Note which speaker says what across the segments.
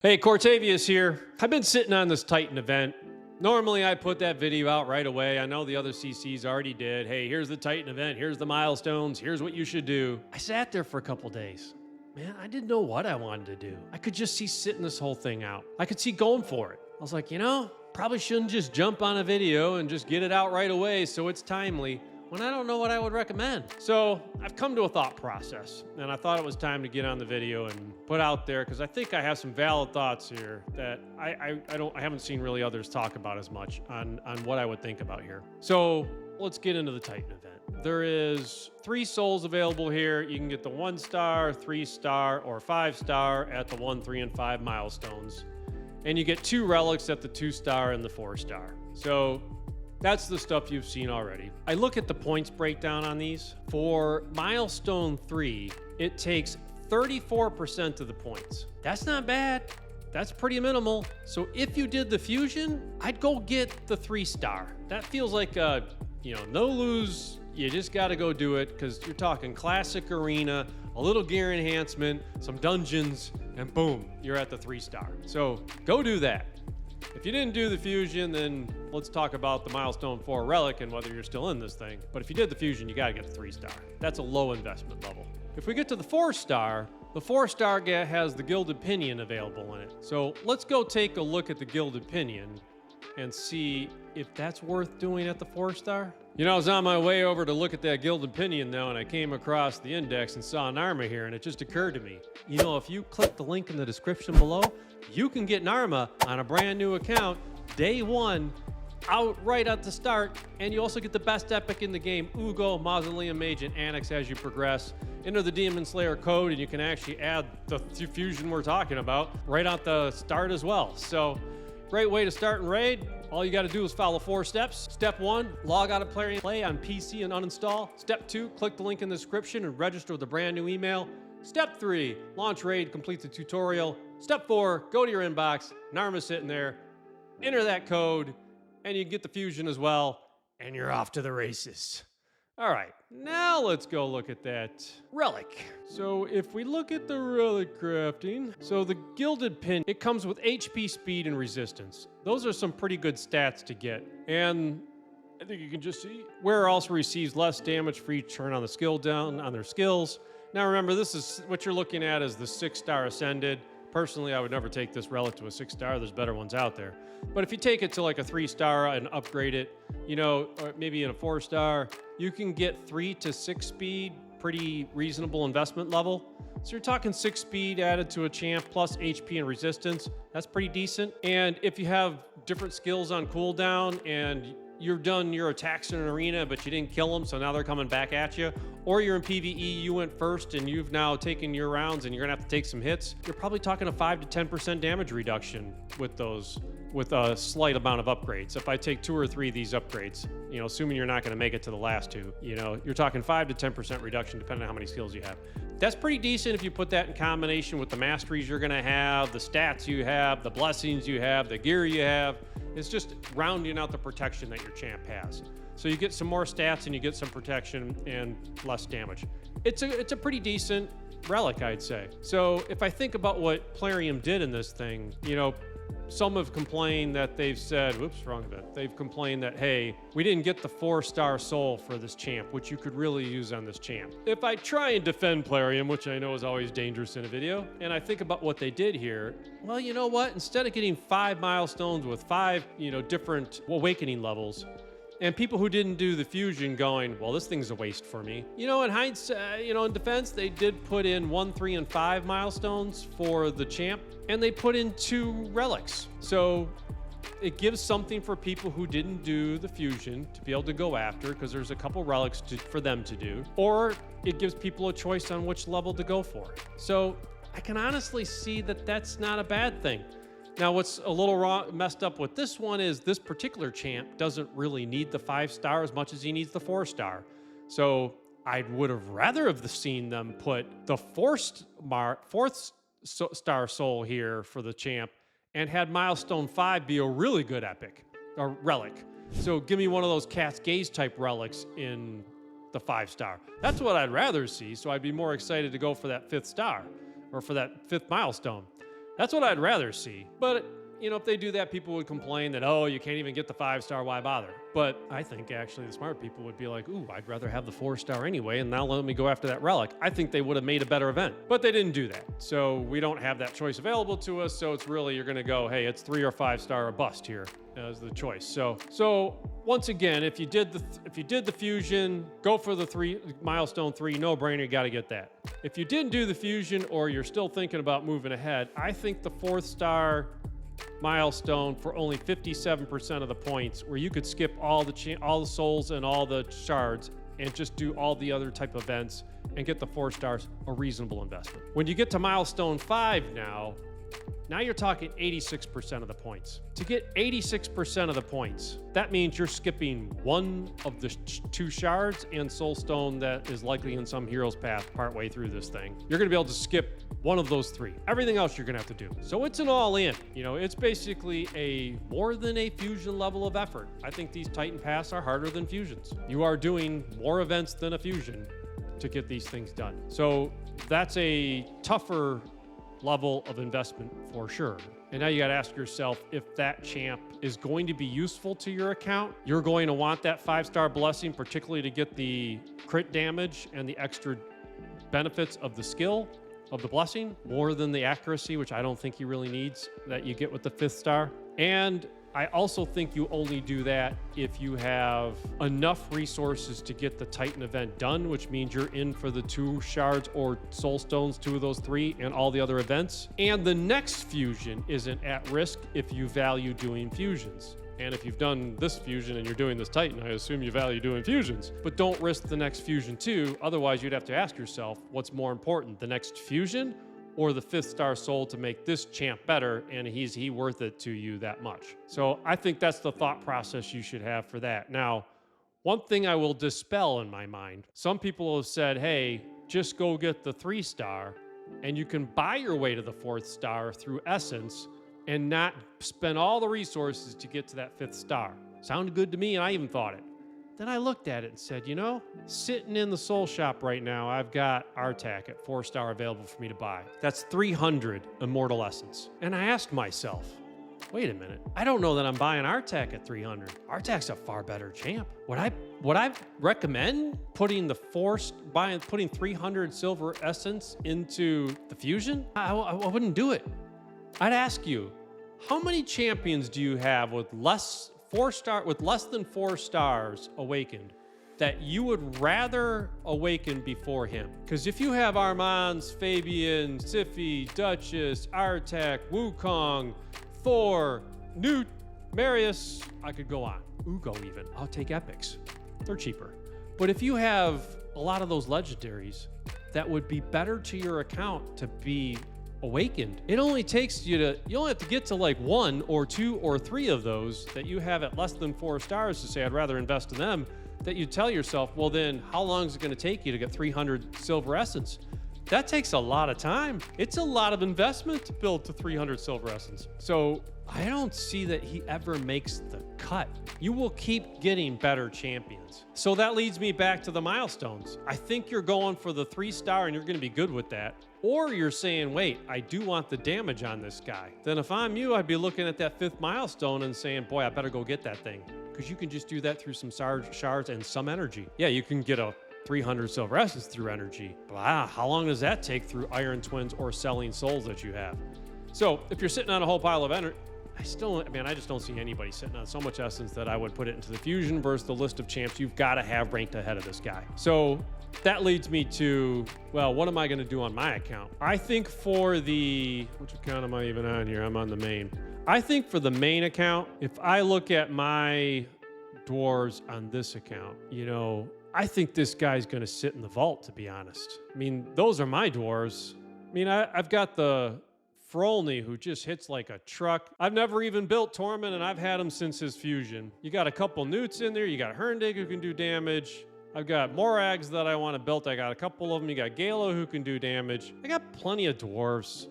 Speaker 1: Hey, Cortavius here. I've been sitting on this Titan event. Normally, I put that video out right away. I know the other CCs already did. Hey, here's the Titan event. Here's the milestones. Here's what you should do. I sat there for a couple days. Man, I didn't know what I wanted to do. I could just see sitting this whole thing out. I could see going for it. I was like, probably shouldn't just jump on a video and just get it out right away so it's timely when I don't know what I would recommend. So I've come to a thought process, and I thought it was time to get on the video and put out there, because I think I have some valid thoughts here that I haven't seen really others talk about as much on what I would think about here. So let's get into the Titan event. There is 3 souls available here. You can get the 1-star, 3-star, or 5-star at the 1, 3, and 5 milestones. And you get 2 relics at the 2-star and the 4-star. So that's the stuff you've seen already. I look at the points breakdown on these. For milestone 3, it takes 34% of the points. That's not bad. That's pretty minimal. So if you did the fusion, I'd go get the 3-star. That feels like a, no lose. You just got to go do it, because you're talking classic arena, a little gear enhancement, some dungeons, and boom, you're at the 3-star. So go do that. If you didn't do the fusion, then let's talk about the milestone 4 relic and whether you're still in this thing. But if you did the fusion, you got to get the 3-star. That's a low investment level. If we get to the 4-star, the 4-star has the Gilded Pinion available in it. So let's go take a look at the Gilded Pinion and see if that's worth doing at the 4-star. I was on my way over to look at that Gilded Pinion though, and I came across the index and saw Narma here, and it just occurred to me, if you click the link in the description below, you can get Narma on a brand new account, day 1, out right at the start, and you also get the best epic in the game, Uugo, Mausoleum Mage, and Anax as you progress. Enter the Demonslayer code, and you can actually add the fusion we're talking about right at the start as well. So, great way to start and raid. All you got to do is follow 4 steps. Step 1, log out of Play on PC and uninstall. Step 2, click the link in the description and register with a brand new email. Step 3, launch raid, complete the tutorial. Step 4, go to your inbox. Narma's sitting there. Enter that code, and you get the fusion as well, and you're off to the races. All right, now let's go look at that relic. So if we look at the relic crafting, so the Gilded Pin, it comes with HP, speed, and resistance. Those are some pretty good stats to get. And I think you can just see wearer also receives less damage for each turn on the skill down on their skills. Now remember, this is what you're looking at is the 6-star Ascended. Personally, I would never take this relic to a 6-star. There's better ones out there. But if you take it to like a 3-star and upgrade it, or maybe in a 4-star, you can get 3 to 6 speed, pretty reasonable investment level. So you're talking 6 speed added to a champ plus HP and resistance. That's pretty decent. And if you have different skills on cooldown and you've done your attacks in an arena, but you didn't kill them, so now they're coming back at you. Or you're in PvE, you went first, and you've now taken your rounds, and you're gonna have to take some hits. You're probably talking a 5 to 10% damage reduction with those, with a slight amount of upgrades. If I take 2 or 3 of these upgrades, assuming you're not gonna make it to the last 2, you're talking 5 to 10% reduction depending on how many skills you have. That's pretty decent if you put that in combination with the masteries you're gonna have, the stats you have, the blessings you have, the gear you have. It's just rounding out the protection that your champ has. So you get some more stats and you get some protection and less damage. It's a pretty decent relic, I'd say. So if I think about what Plarium did in this thing, some have complained that they've said, whoops, wrong bit. They've complained that, hey, we didn't get the 4-star soul for this champ, which you could really use on this champ. If I try and defend Plarium, which I know is always dangerous in a video, and I think about what they did here, well, you know what? Instead of getting 5 milestones with 5, different awakening levels, and people who didn't do the fusion going, well, this thing's a waste for me. In hindsight, in defense, they did put in 1, 3, and 5 milestones for the champ, and they put in 2 relics. So it gives something for people who didn't do the fusion to be able to go after, because there's a couple relics for them to do, or it gives people a choice on which level to go for. So I can honestly see that that's not a bad thing. Now, what's a little messed up with this one is this particular champ doesn't really need the 5-star as much as he needs the 4-star. So I would have rather have seen them put the 4th-star soul here for the champ and had milestone 5 be a really good epic or relic. So give me one of those Cat's Gaze type relics in the 5-star. That's what I'd rather see. So I'd be more excited to go for that 5th star or for that 5th milestone. That's what I'd rather see. But, you know, if they do that, people would complain that, oh, you can't even get the 5-star, why bother? But I think actually the smart people would be like, ooh, I'd rather have the 4-star anyway, and now let me go after that relic. I think they would have made a better event, but they didn't do that. So we don't have that choice available to us. So it's really, you're gonna go, hey, it's 3 or 5-star or bust here as the choice. So once again, if you did the fusion, go for the milestone 3, no brainer, you gotta get that. If you didn't do the fusion or you're still thinking about moving ahead, I think the 4th star milestone for only 57% of the points, where you could skip all the souls and all the shards and just do all the other type of events and get the 4 stars, a reasonable investment. When you get to milestone 5 now you're talking 86% of the points. To get 86% of the points, that means you're skipping one of the 2 shards and soulstone that is likely in some hero's path partway through this thing. You're gonna be able to skip one of those 3. Everything else you're gonna have to do. So it's an all-in. You know, it's basically a more than a fusion level of effort. I think these Titan Paths are harder than fusions. You are doing more events than a fusion to get these things done. So that's a tougher level of investment for sure. And now you got to ask yourself if that champ is going to be useful to your account. You're going to want that 5-star blessing, particularly to get the crit damage and the extra benefits of the skill of the blessing, more than the accuracy, which I don't think he really needs, that you get with the 5th star. And I also think you only do that if you have enough resources to get the Titan event done, which means you're in for the 2 shards or soul stones, 2 of those 3, and all the other events. And the next fusion isn't at risk if you value doing fusions. And if you've done this fusion and you're doing this Titan, I assume you value doing fusions. But don't risk the next fusion too. Otherwise, you'd have to ask yourself, what's more important, the next fusion or the 5th star soul to make this champ better, and is he worth it to you that much? So I think that's the thought process you should have for that. Now, one thing I will dispel in my mind, some people have said, hey, just go get the 3-star and you can buy your way to the 4th star through Essence and not spend all the resources to get to that 5th star. Sounded good to me, and I even thought it. Then I looked at it and said, you know, sitting in the soul shop right now, I've got Artak at 4-star available for me to buy. That's 300 Immortal Essence. And I asked myself, wait a minute, I don't know that I'm buying Artak at 300. Artak's a far better champ. Would I recommend putting 300 silver essence into the fusion? I wouldn't do it. I'd ask you, how many champions do you have with less than 4 stars awakened that you would rather awaken before him? Because if you have Armands, Fabian, Siphi, Duchess, Artak, Wukong, Thor, Newt, Marius, I could go on. Uugo even. I'll take epics. They're cheaper. But if you have a lot of those legendaries that would be better to your account to be awakened, it only takes you only have to get to like 1 or 2 or 3 of those that you have at less than 4 stars to say, I'd rather invest in them, that you tell yourself, well then, how long is it going to take you to get 300 silver essence? That takes a lot of time. It's a lot of investment to build to 300 silver essence. So I don't see that he ever makes the cut. You will keep getting better champions. So that leads me back to the milestones. I think you're going for the 3-star and you're going to be good with that. Or you're saying, wait, I do want the damage on this guy. Then if I'm you, I'd be looking at that 5th milestone and saying, boy, I better go get that thing. Because you can just do that through some shards and some energy. Yeah, you can get a 300 silver essence through energy. Wow, how long does that take through Iron Twins or selling souls that you have? So if you're sitting on a whole pile of energy, I just don't see anybody sitting on so much essence that I would put it into the fusion versus the list of champs you've got to have ranked ahead of this guy. So that leads me to, well, what am I going to do on my account? I think for which account am I even on here? I'm on the main. I think for the main account, if I look at my dwarves on this account, you know, I think this guy's going to sit in the vault, to be honest. I mean, those are my dwarves. I mean, I've got the Frolny, who just hits like a truck. I've never even built Tormund, and I've had him since his fusion. You got a couple Newts in there. You got Herndig, who can do damage. I've got Morags that I want to build. I got a couple of them. You got Galo, who can do damage. I got plenty of dwarves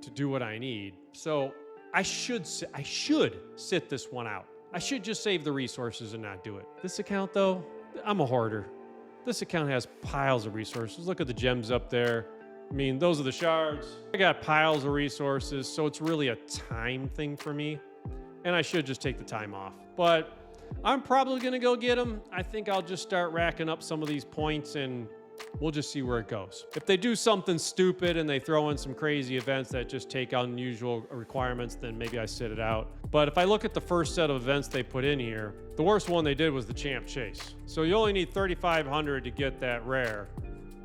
Speaker 1: to do what I need. So I should sit this one out. I should just save the resources and not do it. This account, though, I'm a hoarder. This account has piles of resources. Look at the gems up there. I mean, those are the shards. I got piles of resources, so it's really a time thing for me. And I should just take the time off. But I'm probably gonna go get them. I think I'll just start racking up some of these points and we'll just see where it goes. If they do something stupid and they throw in some crazy events that just take unusual requirements, then maybe I sit it out. But if I look at the first set of events they put in here, the worst one they did was the Champ Chase. So you only need 3,500 to get that rare,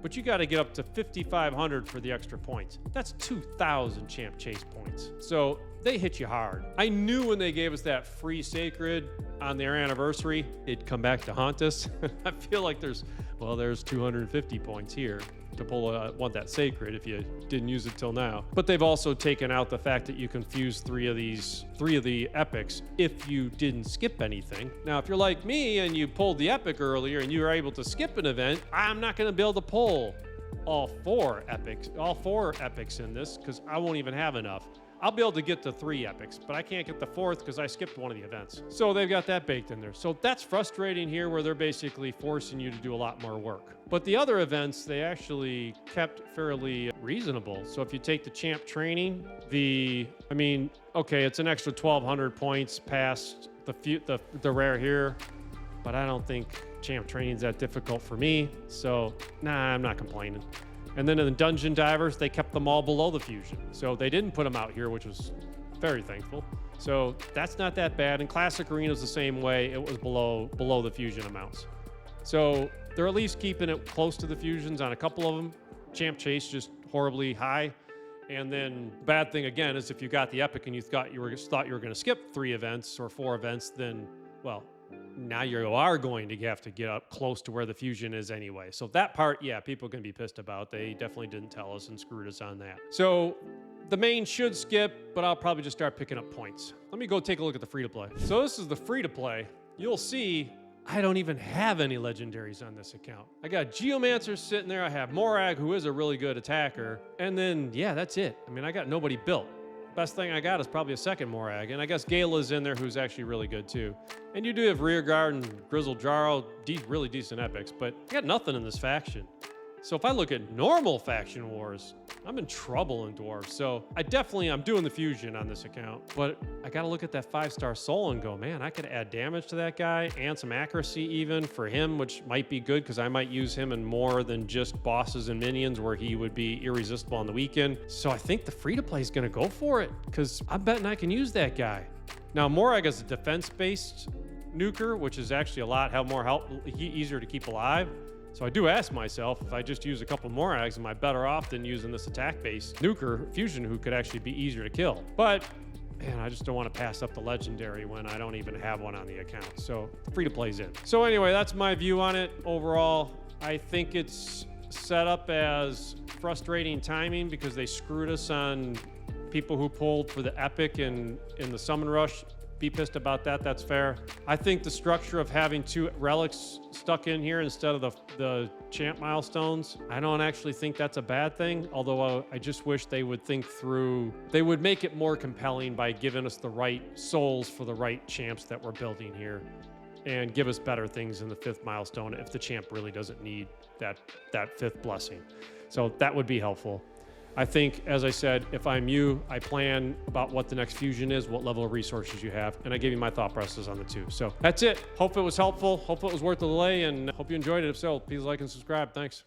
Speaker 1: but you gotta get up to 5,500 for the extra points. That's 2,000 Champ Chase points. So they hit you hard. I knew when they gave us that free Sacred on their anniversary, it'd come back to haunt us. I feel like there's 250 points here to pull want that Sacred if you didn't use it till now. But they've also taken out the fact that you can fuse three of the epics if you didn't skip anything. Now, if you're like me and you pulled the epic earlier and you were able to skip an event, I'm not gonna be able to pull all four epics in this because I won't even have enough. I'll be able to get to 3 epics, but I can't get the 4th because I skipped one of the events. So they've got that baked in there. So that's frustrating here where they're basically forcing you to do a lot more work. But the other events, they actually kept fairly reasonable. So if you take the champ training, okay, it's an extra 1,200 points past the rare here, but I don't think champ training is that difficult for me. So nah, I'm not complaining. And then in the dungeon divers, they kept them all below the fusion. So they didn't put them out here, which was very thankful. So that's not that bad. And Classic Arena's the same way. It was below the fusion amounts. So they're at least keeping it close to the fusions on a couple of them. Champ Chase just horribly high. And then bad thing again is if you got the epic and you thought you were going to skip 3 events or 4 events, then, well, now you are going to have to get up close to where the fusion is anyway. So that part, yeah, people can be pissed about. They definitely didn't tell us and screwed us on that. So the main should skip, but I'll probably just start picking up points. Let me go take a look at the free-to-play. So this is the free-to-play. You'll see I don't even have any legendaries on this account. I got Geomancer sitting there. I have Morag, who is a really good attacker. And then, yeah, that's it. I mean, I got nobody built. Best thing I got is probably a second Morag, and I guess Gala's in there, who's actually really good too. And you do have Rearguard and Grizzled Jarl, really decent epics, but I got nothing in this faction. So if I look at normal faction wars, I'm in trouble in Dwarves. So I'm doing the fusion on this account, but I got to look at that 5-star soul and go, man, I could add damage to that guy and some accuracy even for him, which might be good because I might use him in more than just bosses and minions where he would be irresistible on the weekend. So I think the free-to-play is going to go for it because I'm betting I can use that guy. Now, Morag is a defense-based nuker, which is actually easier to keep alive. So I do ask myself, if I just use a couple Morags, am I better off than using this attack-based nuker fusion who could actually be easier to kill? But, man, I just don't want to pass up the legendary when I don't even have one on the account. So free-to-play's in. So anyway, that's my view on it. Overall, I think it's set up as frustrating timing because they screwed us on people who pulled for the epic in the summon rush. Be pissed about that, that's fair. I think the structure of having 2 relics stuck in here instead of the champ milestones, I don't actually think that's a bad thing, although I just wish they would they would make it more compelling by giving us the right souls for the right champs that we're building here and give us better things in the 5th milestone if the champ really doesn't need that 5th blessing. So that would be helpful. I think, as I said, if I'm you, I plan about what the next fusion is, what level of resources you have, and I gave you my thought process on the 2. So that's it. Hope it was helpful. Hope it was worth the delay, and hope you enjoyed it. If so, please like and subscribe. Thanks.